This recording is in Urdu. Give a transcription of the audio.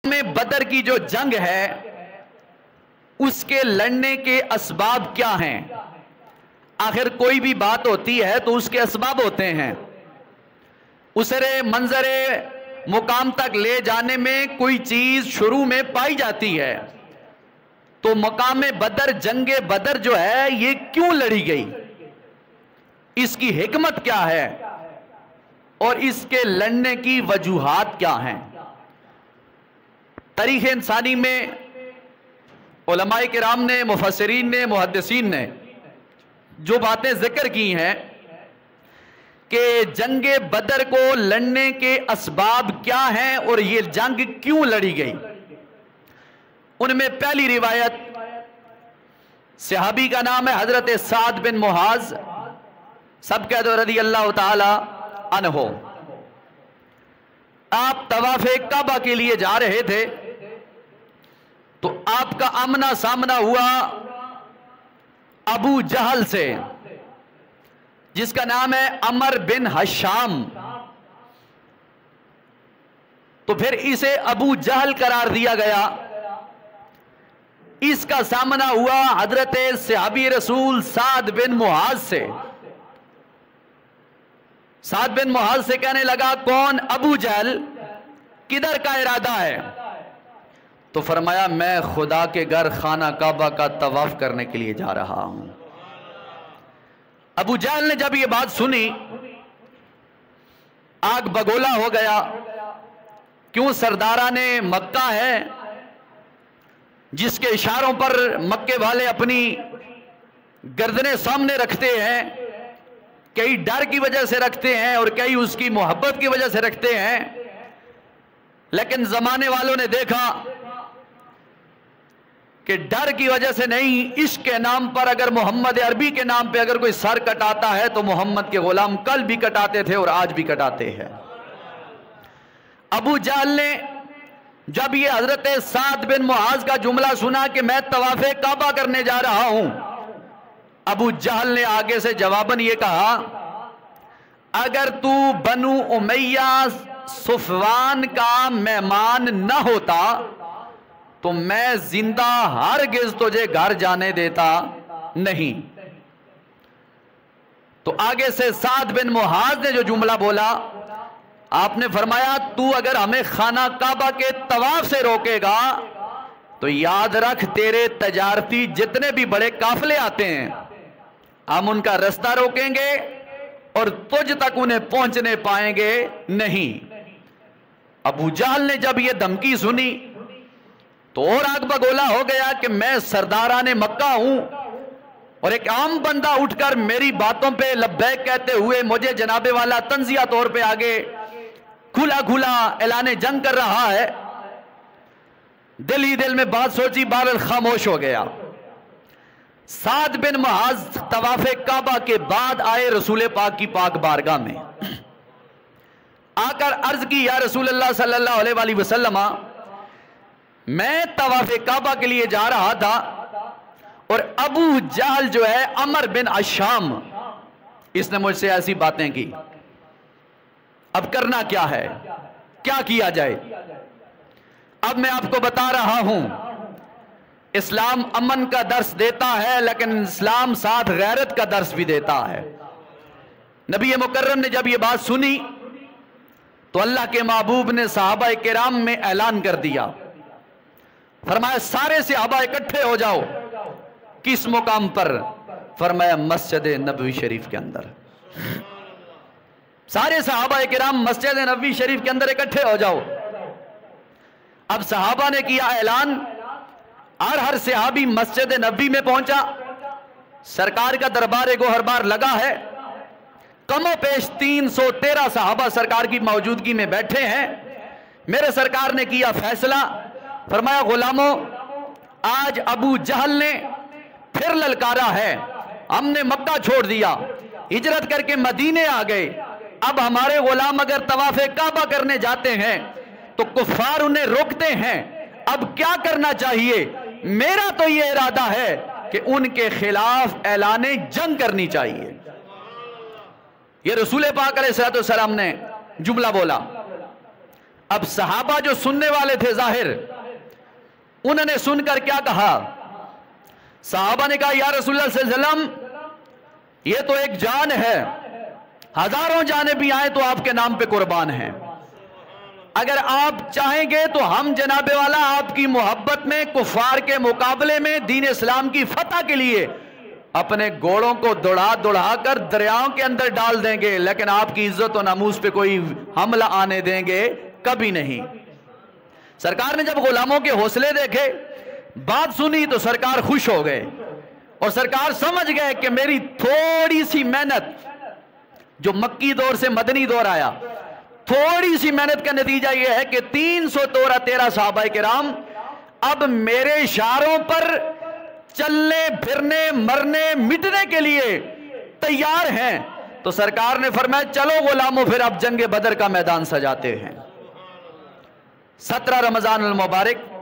میں بدر کی جو جنگ ہے اس کے لڑنے کے اسباب کیا ہیں؟ آخر کوئی بھی بات ہوتی ہے تو اس کے اسباب ہوتے ہیں. اسرے منظر مقام تک لے جانے میں کوئی چیز شروع میں پائی جاتی ہے. تو مقام بدر، جنگ بدر جو ہے یہ کیوں لڑی گئی، اس کی حکمت کیا ہے اور اس کے لڑنے کی وجوہات کیا ہیں؟ تاریخ انسانی میں علماء کرام نے، مفسرین نے، محدثین نے جو باتیں ذکر کی ہیں کہ جنگ بدر کو لڑنے کے اسباب کیا ہیں اور یہ جنگ کیوں لڑی گئی، ان میں پہلی روایت صحابی کا نام ہے حضرت سعد بن معاذ، سب کہہ دو رضی اللہ تعالی عنہ. آپ طواف کعبہ کے لیے جا رہے تھے تو آپ کا آمنا سامنا ہوا ابو جہل سے، جس کا نام ہے عمر بن ہشام. تو پھر اسے ابو جہل قرار دیا گیا. اس کا سامنا ہوا حضرت صحابی رسول سعد بن معاذ سے. سعد بن معاذ سے کہنے لگا کون؟ ابو جہل. کدھر کا ارادہ ہے؟ تو فرمایا میں خدا کے گھر خانہ کعبہ کا طواف کرنے کے لیے جا رہا ہوں. ابو جہل نے جب یہ بات سنی آگ بگولا ہو گیا. کیوں؟ سرداران مکہ ہے جس کے اشاروں پر مکے والے اپنی گردنیں سامنے رکھتے ہیں، کئی ڈر کی وجہ سے رکھتے ہیں اور کئی اس کی محبت کی وجہ سے رکھتے ہیں. لیکن زمانے والوں نے دیکھا کہ ڈر کی وجہ سے نہیں، عشق کے نام پر اگر محمد عربی کے نام پہ اگر کوئی سر کٹاتا ہے تو محمد کے غلام کل بھی کٹاتے تھے اور آج بھی کٹاتے ہیں. ابو جہل نے جب یہ حضرت سعد بن معاذ کا جملہ سنا کہ میں طواف کعبہ کرنے جا رہا ہوں، ابو جہل نے آگے سے جواباً یہ کہا اگر تو بنو امیہ صفوان کا مہمان نہ ہوتا تو میں زندہ ہرگز تجھے گھر جانے دیتا نہیں. تو آگے سے سعد بن معاذ نے جو جملہ بولا، آپ نے فرمایا تو اگر ہمیں خانہ کعبہ کے طواف سے روکے گا تو یاد رکھ تیرے تجارتی جتنے بھی بڑے قافلے آتے ہیں ہم ان کا رستہ روکیں گے اور تجھ تک انہیں پہنچنے پائیں گے نہیں. ابو جہل نے جب یہ دھمکی سنی تو اور آگ بگولا ہو گیا کہ میں سرداران مکہ ہوں اور ایک عام بندہ اٹھ کر میری باتوں پہ لبیک کہتے ہوئے مجھے جناب والا تنزیہ طور پہ آگے کھلا کھلا اعلان جنگ کر رہا ہے. دل ہی دل میں بات سوچی، بہرحال خاموش ہو گیا. سعد بن معاذ طواف کعبہ کے بعد آئے رسول پاک کی پاک بارگاہ میں، آ کر عرض کی یا رسول اللہ صلی اللہ علیہ وآلہ وسلم میں طواف کعبہ کے لیے جا رہا تھا اور ابو جہل جو ہے عمر بن ہشام اس نے مجھ سے ایسی باتیں کی. اب کرنا کیا ہے، کیا کیا جائے؟ اب میں آپ کو بتا رہا ہوں اسلام امن کا درس دیتا ہے لیکن اسلام ساتھ غیرت کا درس بھی دیتا ہے. نبی مکرم نے جب یہ بات سنی تو اللہ کے محبوب نے صحابہ کرام میں اعلان کر دیا، فرمایا سارے صحابہ اکٹھے ہو جاؤ. کس مقام پر؟ فرمایا مسجد نبوی شریف کے اندر. سارے صحابہ کرام مسجد نبوی شریف کے اندر اکٹھے ہو جاؤ. اب صحابہ نے کیا اعلان، ہر صحابی مسجد نبوی میں پہنچا. سرکار کا دربار گوہر بار لگا ہے، کم و پیش 313 صحابہ سرکار کی موجودگی میں بیٹھے ہیں. میرے سرکار نے کیا فیصلہ، فرمایا غلاموں آج ابو جہل نے پھر للکارا ہے، ہم نے مکہ چھوڑ دیا، ہجرت کر کے مدینے آ گئے. اب ہمارے غلام اگر طواف کعبہ کرنے جاتے ہیں تو کفار انہیں روکتے ہیں. اب کیا کرنا چاہیے؟ میرا تو یہ ارادہ ہے کہ ان کے خلاف اعلان جنگ کرنی چاہیے. یہ رسول پاک علیہ السلام نے جملہ بولا. اب صحابہ جو سننے والے تھے ظاہر، انہوں نے سن کر کیا کہا؟ صحابہ نے کہا یا رسول اللہ صلی اللہ علیہ وسلم یہ تو ایک جان ہے، ہزاروں جانیں بھی آئیں تو آپ کے نام پہ قربان ہیں، اگر آپ چاہیں گے تو ہم جناب والا آپ کی محبت میں کفار کے مقابلے میں دین اسلام کی فتح کے لیے اپنے گھوڑوں کو دوڑا کر دریاؤں کے اندر ڈال دیں گے، لیکن آپ کی عزت و ناموس پہ کوئی حملہ آنے دیں گے کبھی نہیں۔ سرکار نے جب غلاموں کے حوصلے دیکھے، بات سنی تو سرکار خوش ہو گئے، اور سرکار سمجھ گئے کہ میری تھوڑی سی محنت جو مکی دور سے مدنی دور آیا، تھوڑی سی محنت کا نتیجہ یہ ہے کہ 313 صحابہ کرام اب میرے اشاروں پر چلنے پھرنے مرنے مٹنے کے لیے تیار ہیں۔ تو سرکار نے فرمایا چلو غلاموں پھر اب جنگ بدر کا میدان سجاتے ہیں۔ 17 رمضان المبارک